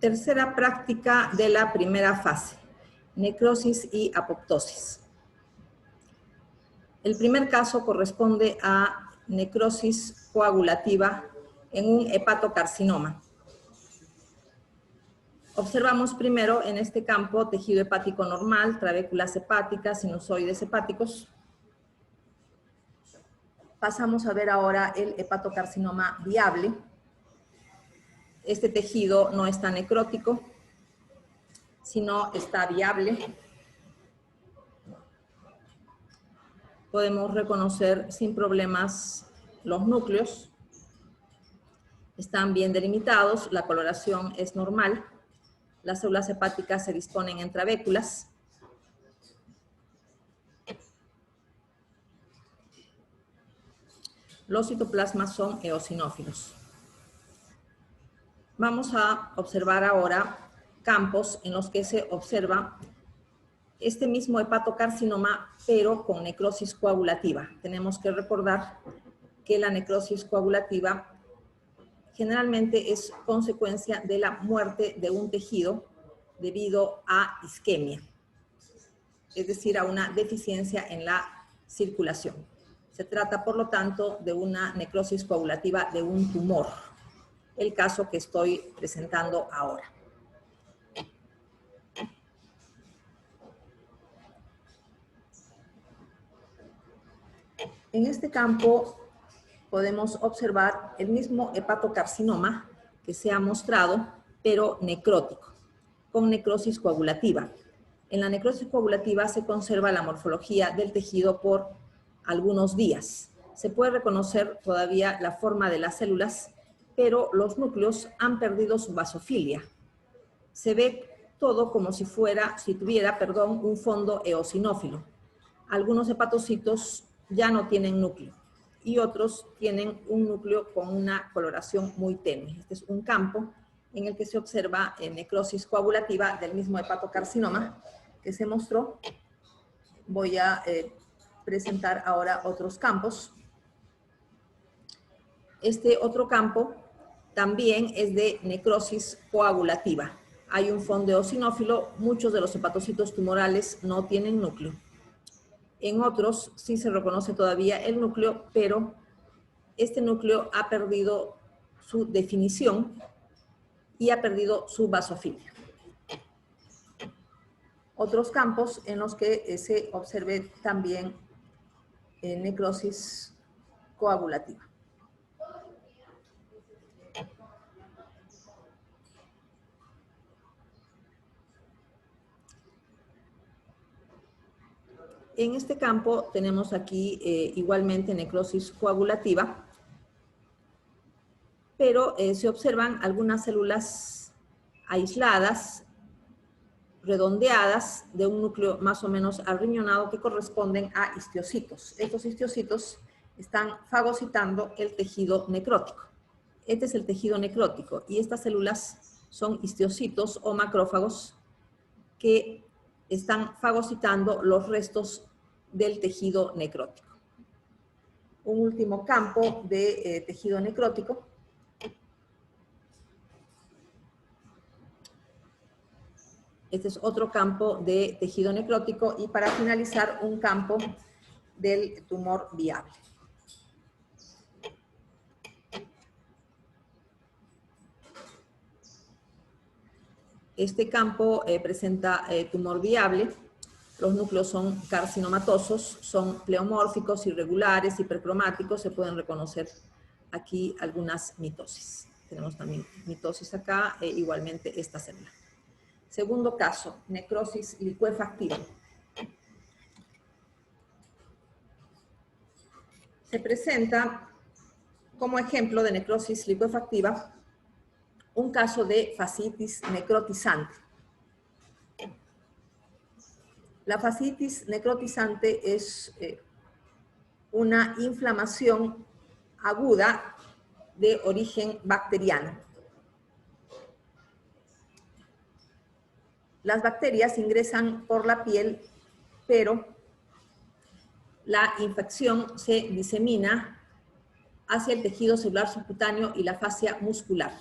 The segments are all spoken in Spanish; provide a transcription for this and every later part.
Tercera práctica de la primera fase, necrosis y apoptosis. El primer caso corresponde a necrosis coagulativa en un hepatocarcinoma. Observamos primero en este campo tejido hepático normal, trabéculas hepáticas, sinusoides hepáticos. Pasamos a ver ahora el hepatocarcinoma viable. Este tejido no está necrótico, sino está viable. Podemos reconocer sin problemas los núcleos. Están bien delimitados, la coloración es normal. Las células hepáticas se disponen en trabéculas. Los citoplasmas son eosinófilos. Vamos a observar ahora campos en los que se observa este mismo hepatocarcinoma, pero con necrosis coagulativa. Tenemos que recordar que la necrosis coagulativa generalmente es consecuencia de la muerte de un tejido debido a isquemia, es decir, a una deficiencia en la circulación. Se trata, por lo tanto, de una necrosis coagulativa de un tumor, el caso que estoy presentando ahora. En este campo podemos observar el mismo hepatocarcinoma que se ha mostrado, pero necrótico, con necrosis coagulativa. En la necrosis coagulativa se conserva la morfología del tejido por algunos días. Se puede reconocer todavía la forma de las células, pero los núcleos han perdido su basofilia. Se ve todo como si tuviera un fondo eosinófilo. Algunos hepatocitos ya no tienen núcleo y otros tienen un núcleo con una coloración muy tenue. Este es un campo en el que se observa necrosis coagulativa del mismo hepatocarcinoma que se mostró. Voy a presentar ahora otros campos. Este otro campo también es de necrosis coagulativa. Hay un fondo eosinófilo, muchos de los hepatocitos tumorales no tienen núcleo. En otros sí se reconoce todavía el núcleo, pero este núcleo ha perdido su definición y ha perdido su basofilia. Otros campos en los que se observe también necrosis coagulativa. En este campo tenemos aquí igualmente necrosis coagulativa, pero se observan algunas células aisladas, redondeadas, de un núcleo más o menos arriñonado que corresponden a histiocitos. Estos histiocitos están fagocitando el tejido necrótico. Este es el tejido necrótico y estas células son histiocitos o macrófagos que están fagocitando los restos del tejido necrótico. Un último campo de tejido necrótico. Este es otro campo de tejido necrótico y para finalizar un campo del tumor viable. Este campo presenta tumor viable. Los núcleos son carcinomatosos, son pleomórficos, irregulares, hipercromáticos. Se pueden reconocer aquí algunas mitosis. Tenemos también mitosis acá, igualmente esta célula. Segundo caso, necrosis licuefactiva. Se presenta como ejemplo de necrosis licuefactiva un caso de fascitis necrotizante. La fascitis necrotizante es una inflamación aguda de origen bacteriano. Las bacterias ingresan por la piel, pero la infección se disemina hacia el tejido celular subcutáneo y la fascia muscular.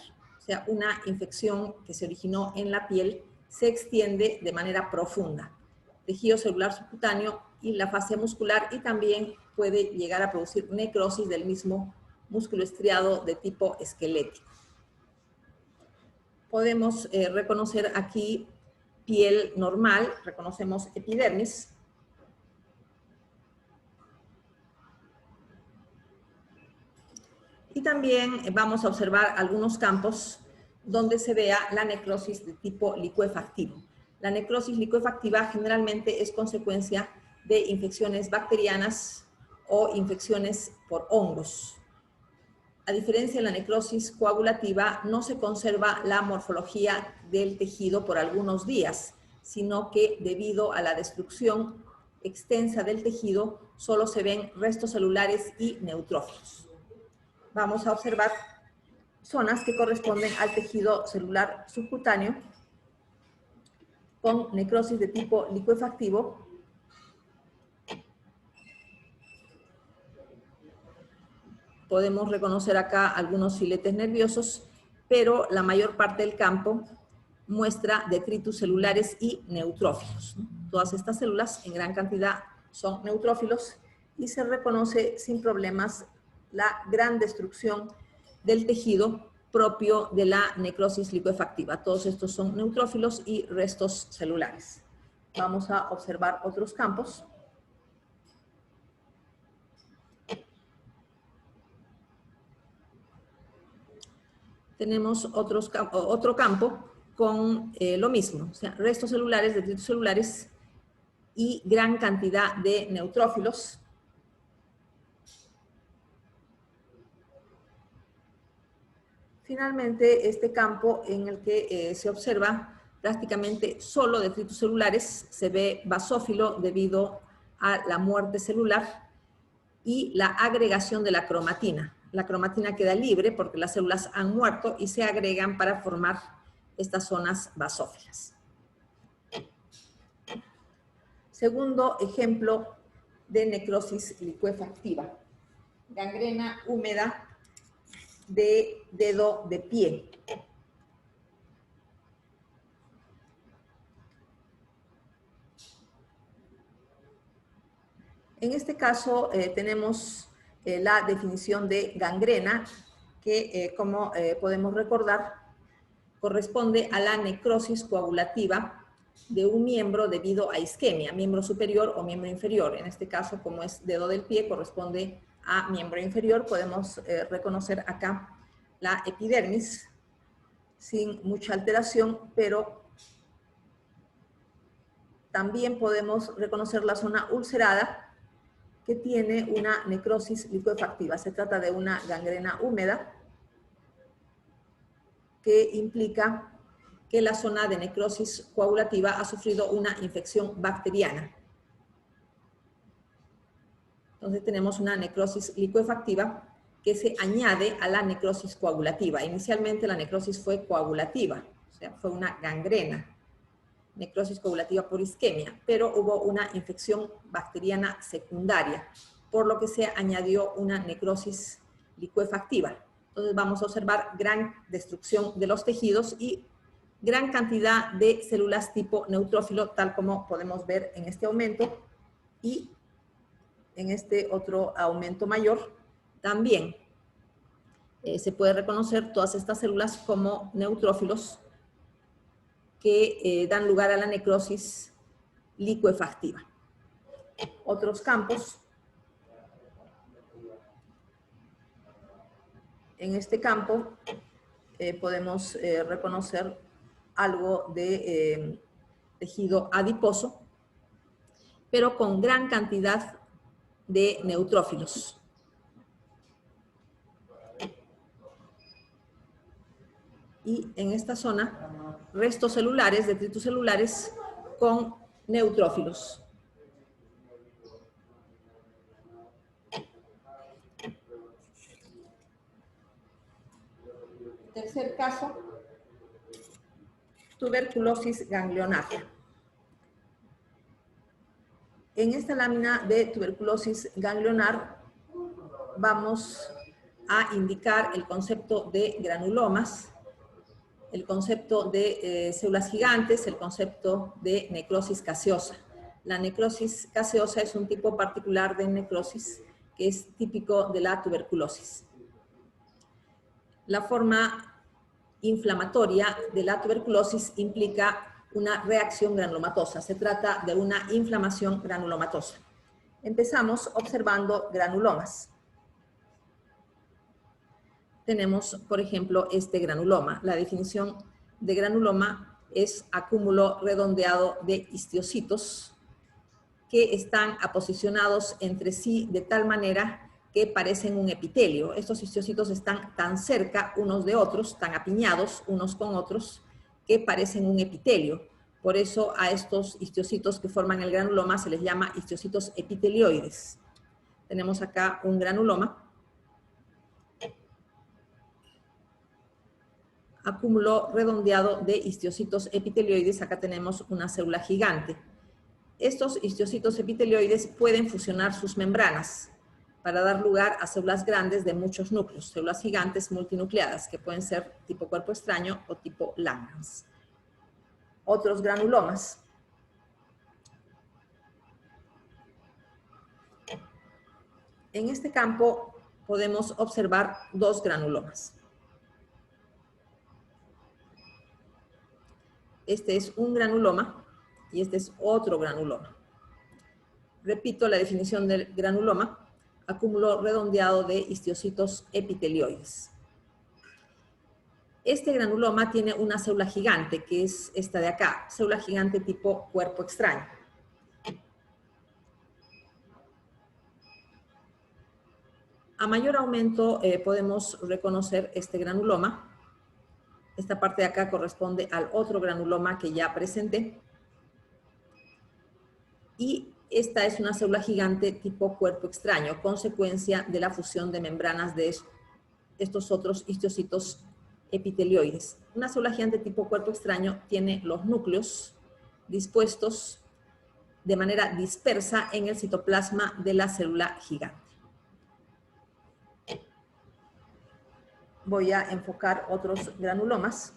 sea, una infección que se originó en la piel, se extiende de manera profunda. Tejido celular subcutáneo y la fascia muscular, y también puede llegar a producir necrosis del mismo músculo estriado de tipo esquelético. Podemos reconocer aquí piel normal, reconocemos epidermis. Y también vamos a observar algunos campos donde se vea la necrosis de tipo licuefactivo. La necrosis licuefactiva generalmente es consecuencia de infecciones bacterianas o infecciones por hongos. A diferencia de la necrosis coagulativa, no se conserva la morfología del tejido por algunos días, sino que debido a la destrucción extensa del tejido, solo se ven restos celulares y neutrófilos. Vamos a observar zonas que corresponden al tejido celular subcutáneo con necrosis de tipo licuefactivo. Podemos reconocer acá algunos filetes nerviosos, pero la mayor parte del campo muestra detritus celulares y neutrófilos. Todas estas células en gran cantidad son neutrófilos y se reconoce sin problemas la gran destrucción del tejido propio de la necrosis licuefactiva. Todos estos son neutrófilos y restos celulares. Vamos a observar otros campos. Tenemos otro campo con lo mismo, o sea, restos celulares, detritos celulares y gran cantidad de neutrófilos. Finalmente, este campo en el que se observa prácticamente solo detritos celulares, se ve basófilo debido a la muerte celular y la agregación de la cromatina. La cromatina queda libre porque las células han muerto y se agregan para formar estas zonas basófilas. Segundo ejemplo de necrosis licuefactiva. Gangrena húmeda de dedo de pie. En este caso tenemos la definición de gangrena que, como podemos recordar, corresponde a la necrosis coagulativa de un miembro debido a isquemia, miembro superior o miembro inferior. En este caso, como es dedo del pie, corresponde a miembro inferior. Podemos reconocer acá la epidermis sin mucha alteración, pero también podemos reconocer la zona ulcerada que tiene una necrosis licuefactiva. Se trata de una gangrena húmeda que implica que la zona de necrosis coagulativa ha sufrido una infección bacteriana. Entonces tenemos una necrosis licuefactiva que se añade a la necrosis coagulativa. Inicialmente la necrosis fue coagulativa, o sea, fue una gangrena, necrosis coagulativa por isquemia, pero hubo una infección bacteriana secundaria, por lo que se añadió una necrosis licuefactiva. Entonces vamos a observar gran destrucción de los tejidos y gran cantidad de células tipo neutrófilo, tal como podemos ver en este aumento y en este otro aumento mayor. También se puede reconocer todas estas células como neutrófilos que dan lugar a la necrosis licuefactiva. Otros campos. En este campo podemos reconocer algo de tejido adiposo, pero con gran cantidad de neutrófilos. Y en esta zona, restos celulares, detritus celulares con neutrófilos. Tercer caso, tuberculosis ganglionaria. En esta lámina de tuberculosis ganglionar vamos a indicar el concepto de granulomas el concepto de células gigantes, el concepto de necrosis gaseosa. La necrosis gaseosa es un tipo particular de necrosis que es típico de la tuberculosis. La forma inflamatoria de la tuberculosis implica una reacción granulomatosa. Se trata de una inflamación granulomatosa. Empezamos observando granulomas. Tenemos, por ejemplo, este granuloma. La definición de granuloma es acúmulo redondeado de histiocitos que están aposicionados entre sí de tal manera que parecen un epitelio. Estos histiocitos están tan cerca unos de otros, tan apiñados unos con otros, que parecen un epitelio. Por eso a estos histiocitos que forman el granuloma se les llama histiocitos epitelioides. Tenemos acá un granuloma. Acúmulo redondeado de histiocitos epitelioides. Acá tenemos una célula gigante. Estos histiocitos epitelioides pueden fusionar sus membranas para dar lugar a células grandes de muchos núcleos, células gigantes multinucleadas, que pueden ser tipo cuerpo extraño o tipo Langhans. Otros granulomas. En este campo podemos observar dos granulomas. Este es un granuloma y este es otro granuloma. Repito la definición del granuloma: acúmulo redondeado de histiocitos epitelioides. Este granuloma tiene una célula gigante, que es esta de acá, célula gigante tipo cuerpo extraño. A mayor aumento podemos reconocer este granuloma. Esta parte de acá corresponde al otro granuloma que ya presenté. Y esta es una célula gigante tipo cuerpo extraño, consecuencia de la fusión de membranas de estos otros histiocitos epitelioides. Una célula gigante tipo cuerpo extraño tiene los núcleos dispuestos de manera dispersa en el citoplasma de la célula gigante. Voy a enfocar otros granulomas.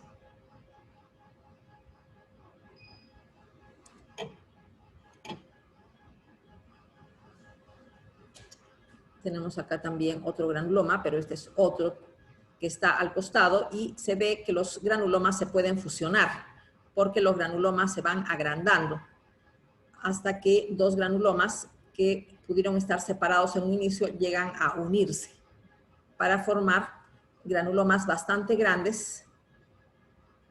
Tenemos acá también otro granuloma, pero este es otro que está al costado y se ve que los granulomas se pueden fusionar porque los granulomas se van agrandando hasta que dos granulomas que pudieron estar separados en un inicio llegan a unirse para formar granulomas bastante grandes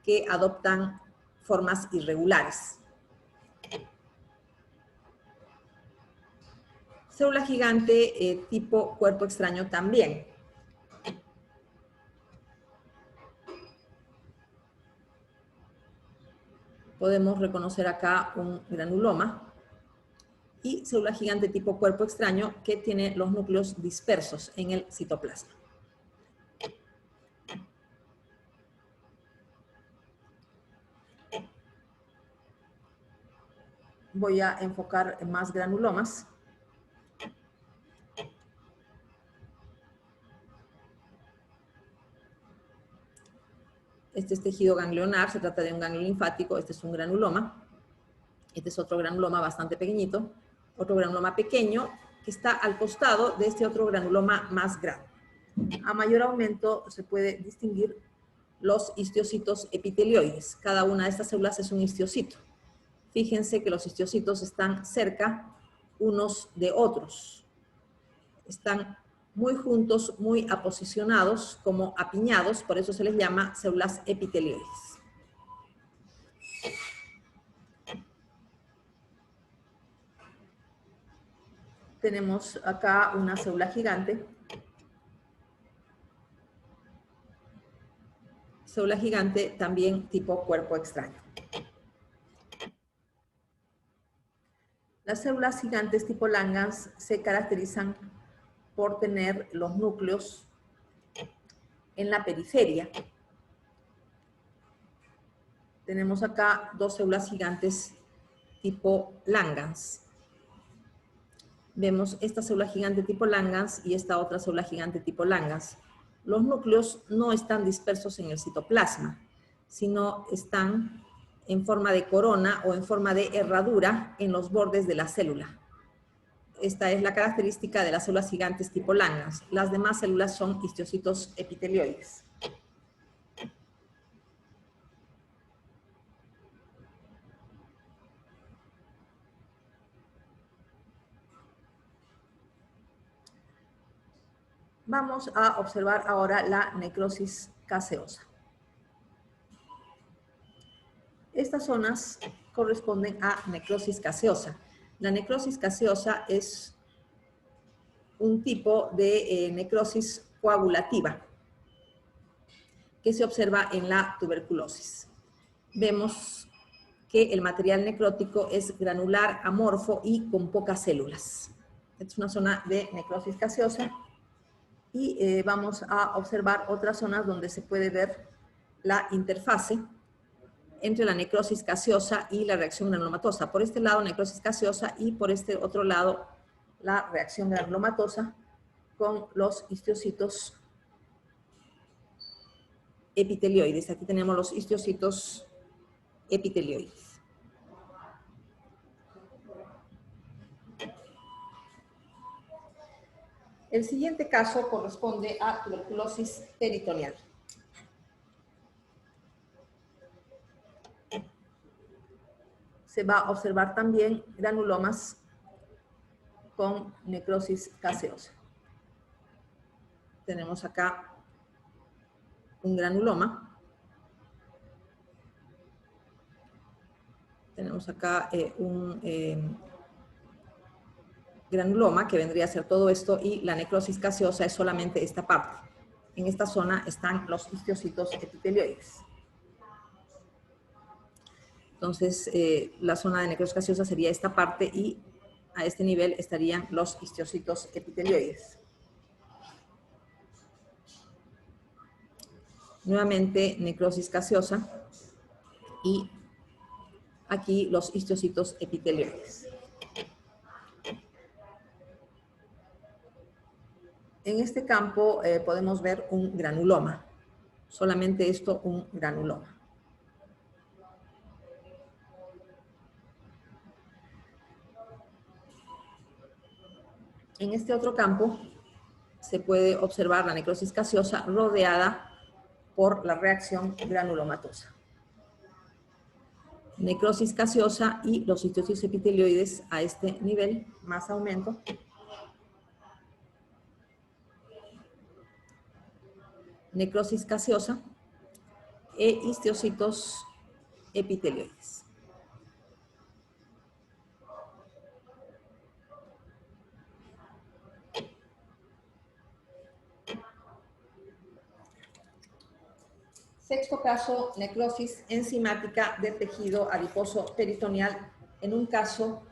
que adoptan formas irregulares. Célula gigante tipo cuerpo extraño también. Podemos reconocer acá un granuloma y célula gigante tipo cuerpo extraño que tiene los núcleos dispersos en el citoplasma. Voy a enfocar en más granulomas. Este es tejido ganglionar, se trata de un ganglio linfático. Este es un granuloma. Este es otro granuloma bastante pequeñito. Otro granuloma pequeño que está al costado de este otro granuloma más grande. A mayor aumento se puede distinguir los histiocitos epitelioides. Cada una de estas células es un histiocito. Fíjense que los histiocitos están cerca unos de otros. Están muy juntos, muy aposicionados, como apiñados, por eso se les llama células epitelioides. Tenemos acá una célula gigante. Célula gigante también tipo cuerpo extraño. Las células gigantes tipo Langhans se caracterizan por tener los núcleos en la periferia. Tenemos acá dos células gigantes tipo Langhans. Vemos esta célula gigante tipo Langhans y esta otra célula gigante tipo Langhans. Los núcleos no están dispersos en el citoplasma, sino están en forma de corona o en forma de herradura en los bordes de la célula. Esta es la característica de las células gigantes tipo Langhans. Las demás células son histocitos epitelioides. Vamos a observar ahora la necrosis caseosa. Estas zonas corresponden a necrosis caseosa. La necrosis caseosa es un tipo de necrosis coagulativa que se observa en la tuberculosis. Vemos que el material necrótico es granular, amorfo y con pocas células. Esta es una zona de necrosis gaseosa y vamos a observar otras zonas donde se puede ver la interfase entre la necrosis gaseosa y la reacción granulomatosa. Por este lado, necrosis gaseosa y por este otro lado, la reacción granulomatosa con los histocitos epitelioides. Aquí tenemos los histocitos epitelioides. El siguiente caso corresponde a tuberculosis peritoneal. Se va a observar también granulomas con necrosis gaseosa. Tenemos acá un granuloma. Tenemos acá un granuloma que vendría a ser todo esto y la necrosis gaseosa es solamente esta parte. En esta zona están los histocitos epitelioides. Entonces, la zona de necrosis gaseosa sería esta parte y a este nivel estarían los histocitos epitelioides. Nuevamente, necrosis gaseosa y aquí los histocitos epitelioides. En este campo podemos ver un granuloma. Solamente esto, un granuloma. En este otro campo se puede observar la necrosis gaseosa rodeada por la reacción granulomatosa. Necrosis gaseosa y los histocitos epitelioides a este nivel, más aumento. Necrosis gaseosa e histocitos epitelioides. Sexto caso, necrosis enzimática del tejido adiposo peritoneal en un caso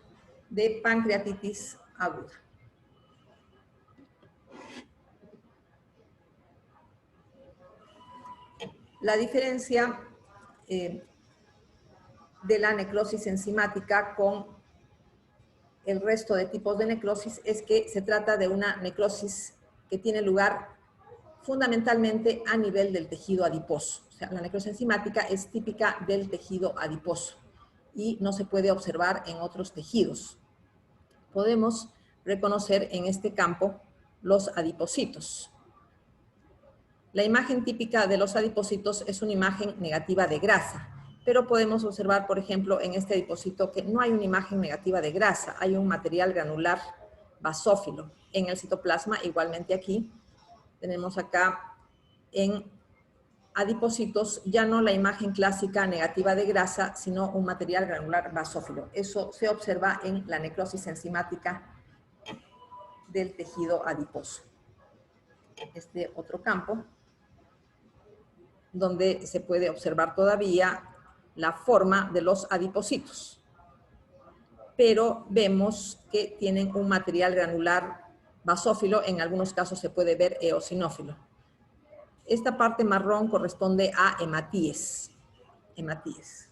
de pancreatitis aguda. La diferencia de la necrosis enzimática con el resto de tipos de necrosis es que se trata de una necrosis que tiene lugar fundamentalmente a nivel del tejido adiposo. O sea, la necrosis enzimática es típica del tejido adiposo y no se puede observar en otros tejidos. Podemos reconocer en este campo los adipocitos. La imagen típica de los adipocitos es una imagen negativa de grasa, pero podemos observar, por ejemplo, en este adipocito que no hay una imagen negativa de grasa, hay un material granular basófilo. En el citoplasma, igualmente aquí, tenemos acá en adipocitos ya no la imagen clásica negativa de grasa, sino un material granular basófilo. Eso se observa en la necrosis enzimática del tejido adiposo. Este otro campo, donde se puede observar todavía la forma de los adipocitos, pero vemos que tienen un material granular basófilo, en algunos casos se puede ver eosinófilo. Esta parte marrón corresponde a hematíes. Hematíes.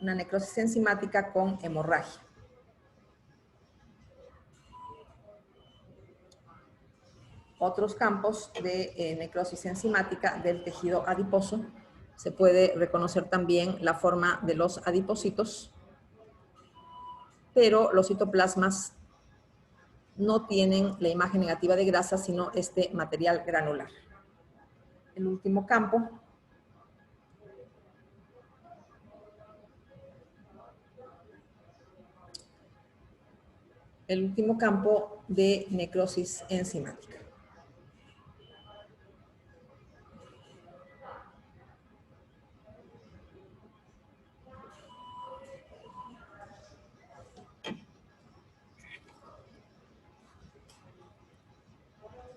Una necrosis enzimática con hemorragia. otros campos de necrosis enzimática del tejido adiposo. Se puede reconocer también la forma de los adipocitos, pero los citoplasmas no tienen la imagen negativa de grasa, sino este material granular. El último campo de necrosis enzimática.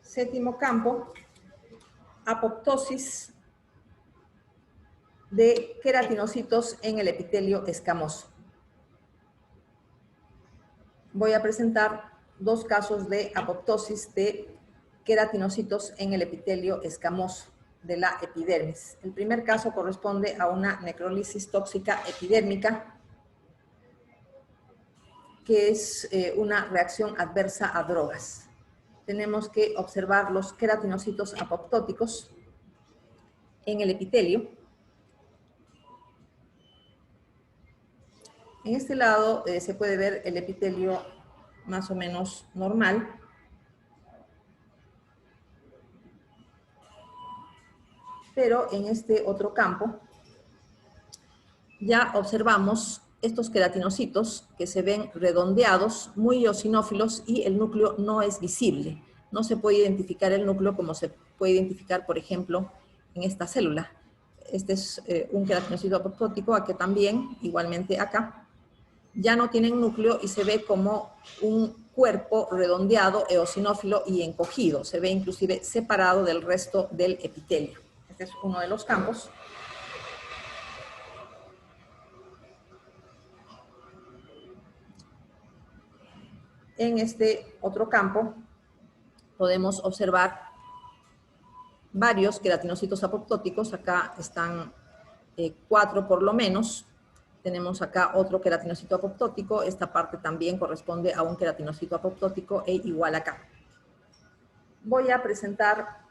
Séptimo campo, apoptosis de queratinocitos en el epitelio escamoso. Voy a presentar dos casos de apoptosis de queratinocitos en el epitelio escamoso de la epidermis. El primer caso corresponde a una necrólisis tóxica epidérmica, que es una reacción adversa a drogas. Tenemos que observar los queratinocitos apoptóticos en el epitelio. En este lado se puede ver el epitelio más o menos normal. Pero en este otro campo ya observamos estos queratinocitos que se ven redondeados, muy eosinófilos, y el núcleo no es visible. No se puede identificar el núcleo como se puede identificar, por ejemplo, en esta célula. Este es un queratinocito apoptótico, aquí también, igualmente acá. Ya no tienen núcleo y se ve como un cuerpo redondeado, eosinófilo y encogido. Se ve inclusive separado del resto del epitelio. Este es uno de los campos. En este otro campo podemos observar varios queratinocitos apoptóticos. Acá están 4 por lo menos. Tenemos acá otro queratinocito apoptótico. Esta parte también corresponde a un queratinocito apoptótico e igual acá. Voy a presentar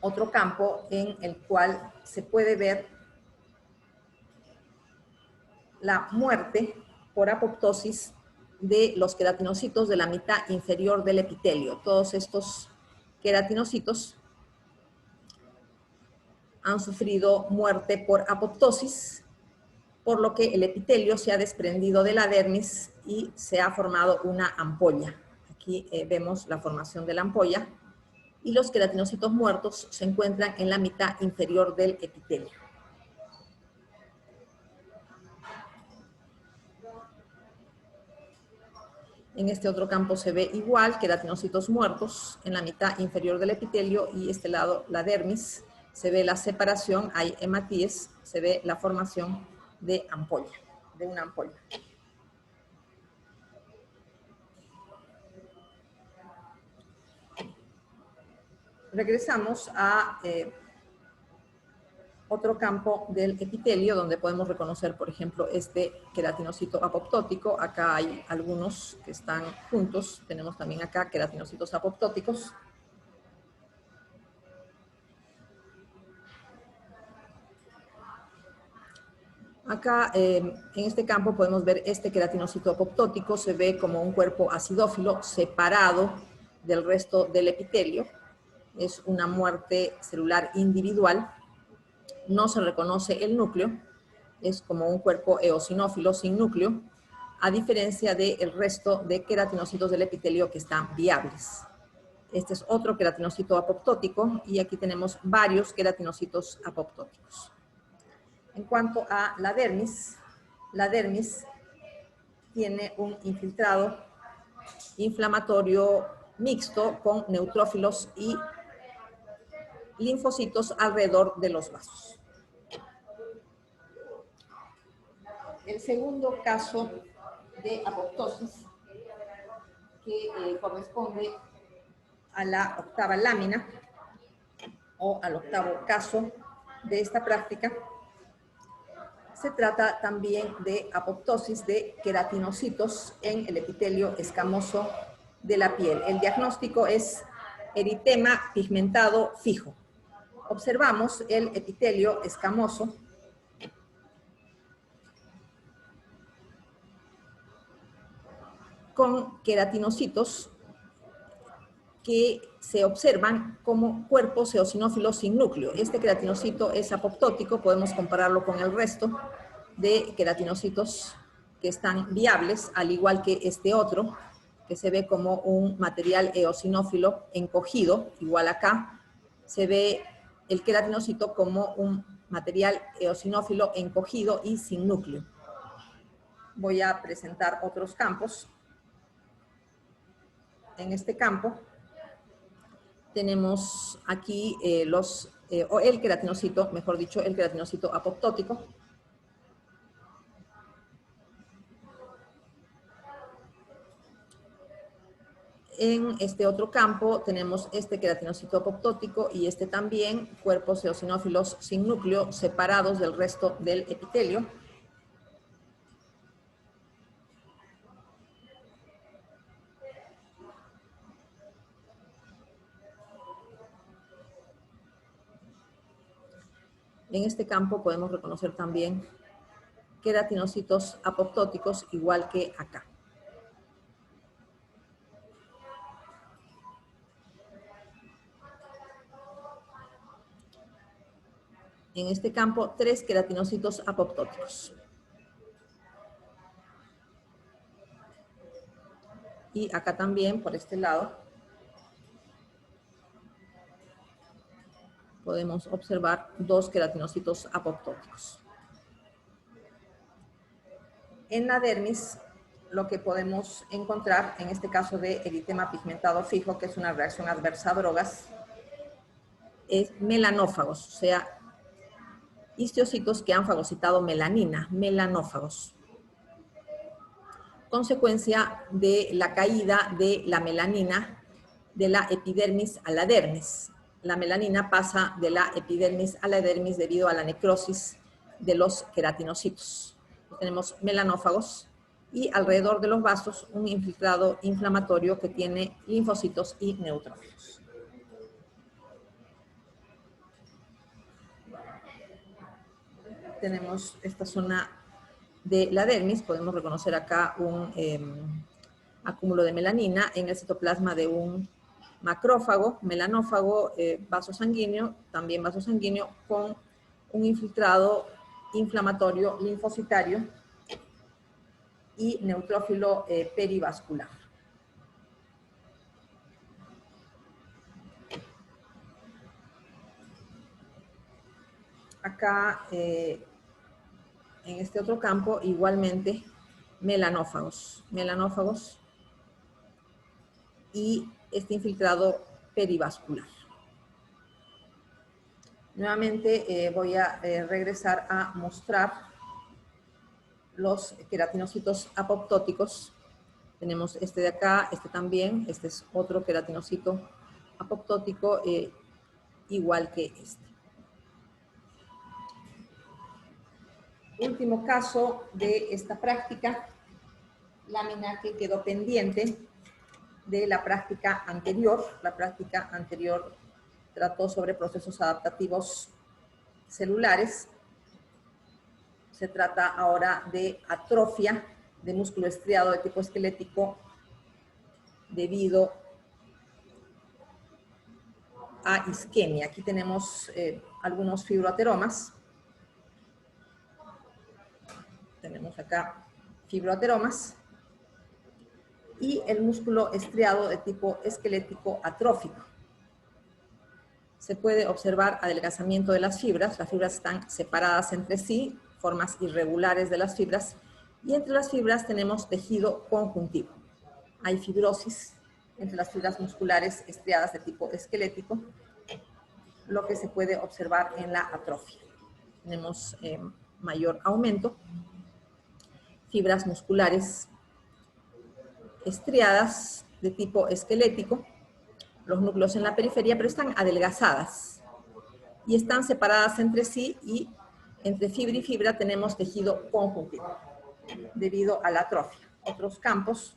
otro campo en el cual se puede ver la muerte por apoptosis de los queratinocitos de la mitad inferior del epitelio. Todos estos queratinocitos han sufrido muerte por apoptosis, por lo que el epitelio se ha desprendido de la dermis y se ha formado una ampolla. Aquí vemos la formación de la ampolla y los queratinocitos muertos se encuentran en la mitad inferior del epitelio. En este otro campo se ve igual, queratinocitos muertos en la mitad inferior del epitelio, y este lado, la dermis, se ve la separación, hay hematíes, se ve la formación de ampolla, de una ampolla. Regresamos a otro campo del epitelio donde podemos reconocer, por ejemplo, este queratinocito apoptótico. Acá hay algunos que están juntos. Tenemos también acá queratinocitos apoptóticos. Acá, en este campo, podemos ver este queratinocito apoptótico. Se ve como un cuerpo acidófilo separado del resto del epitelio. Es una muerte celular individual. No se reconoce el núcleo, es como un cuerpo eosinófilo sin núcleo, a diferencia del resto de queratinocitos del epitelio que están viables. Este es otro queratinocito apoptótico y aquí tenemos varios queratinocitos apoptóticos. En cuanto a la dermis tiene un infiltrado inflamatorio mixto con neutrófilos y linfocitos alrededor de los vasos. El segundo caso de apoptosis, que corresponde a la octava lámina o al octavo caso de esta práctica, se trata también de apoptosis de queratinocitos en el epitelio escamoso de la piel. El diagnóstico es eritema pigmentado fijo. Observamos el epitelio escamoso con queratinocitos que se observan como cuerpos eosinófilos sin núcleo. Este queratinocito es apoptótico, podemos compararlo con el resto de queratinocitos que están viables, al igual que este otro, que se ve como un material eosinófilo encogido, igual acá, se ve el queratinocito como un material eosinófilo encogido y sin núcleo. Voy a presentar otros campos. En este campo tenemos aquí el queratinocito, mejor dicho, el queratinocito apoptótico. En este otro campo tenemos este queratinocito apoptótico y este también, cuerpos eosinófilos sin núcleo, separados del resto del epitelio. En este campo podemos reconocer también queratinocitos apoptóticos, igual que acá. En este campo, 3 queratinocitos apoptóticos. Y acá también, por este lado, podemos observar 2 queratinocitos apoptóticos. En la dermis, lo que podemos encontrar, en este caso de eritema pigmentado fijo, que es una reacción adversa a drogas, es melanófagos, o sea, histocitos que han fagocitado melanina, melanófagos. Consecuencia de la caída de la melanina de la epidermis a la dermis. La melanina pasa de la epidermis a la dermis debido a la necrosis de los queratinocitos. Tenemos melanófagos y alrededor de los vasos un infiltrado inflamatorio que tiene linfocitos y neutrófilos. Tenemos esta zona de la dermis, podemos reconocer acá un acúmulo de melanina en el citoplasma de un macrófago, melanófago, vaso sanguíneo, también vaso sanguíneo, con un infiltrado inflamatorio linfocitario y neutrófilo perivascular. Acá, en este otro campo, igualmente, melanófagos y este infiltrado perivascular. Nuevamente voy a regresar a mostrar los queratinocitos apoptóticos. Tenemos este de acá, este también, este es otro queratinocito apoptótico, igual que este. Último caso de esta práctica, lámina que quedó pendiente de la práctica anterior. La práctica anterior trató sobre procesos adaptativos celulares. Se trata ahora de atrofia de músculo estriado de tipo esquelético debido a isquemia. Aquí tenemos algunos fibroateromas. Tenemos acá fibroateromas y el músculo estriado de tipo esquelético atrófico. Se puede observar adelgazamiento de las fibras están separadas entre sí, formas irregulares de las fibras, y entre las fibras tenemos tejido conjuntivo. Hay fibrosis entre las fibras musculares estriadas de tipo esquelético, lo que se puede observar en la atrofia. Tenemos mayor aumento, fibras musculares estriadas de tipo esquelético, los núcleos en la periferia, pero están adelgazadas y están separadas entre sí, y entre fibra y fibra tenemos tejido conjuntivo debido a la atrofia. Otros campos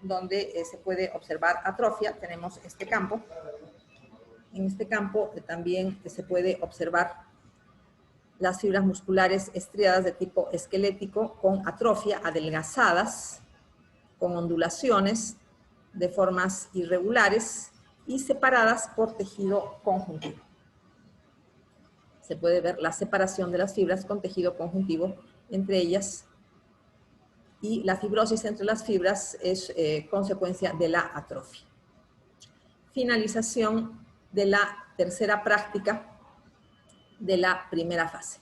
donde se puede observar atrofia. Tenemos este campo. En este campo también se puede observar las fibras musculares estriadas de tipo esquelético con atrofia, adelgazadas, con ondulaciones de formas irregulares y separadas por tejido conjuntivo. Se puede ver la separación de las fibras con tejido conjuntivo entre ellas, y la fibrosis entre las fibras es consecuencia de la atrofia. Finalización de la tercera práctica de la primera fase.